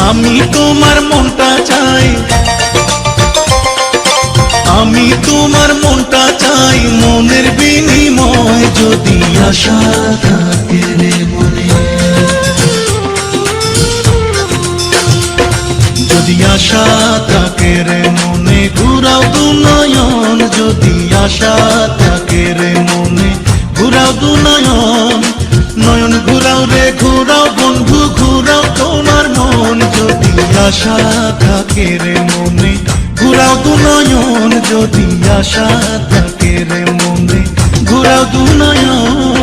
আমি তোমার মনটা চাই, আমি তোমার মনটা চাই, মনের বিনিময় যদি আশা থাকে রে মনে, যদি আশা থাকে রে মনে, ঘুরাও দু নয়ন, যদি আশা থাকে রে মনে, ঘুরাও দু নয়ন, নয়ন ঘুরাও রে ঘুরাও বন্ধু, ঘুরাও তোমার মন, যদি আশা থাকে রে মনে, ঘুরাও দু নয়ন, যদি আশা থাকে রে মনে, ঘুরাও দু নয়ন।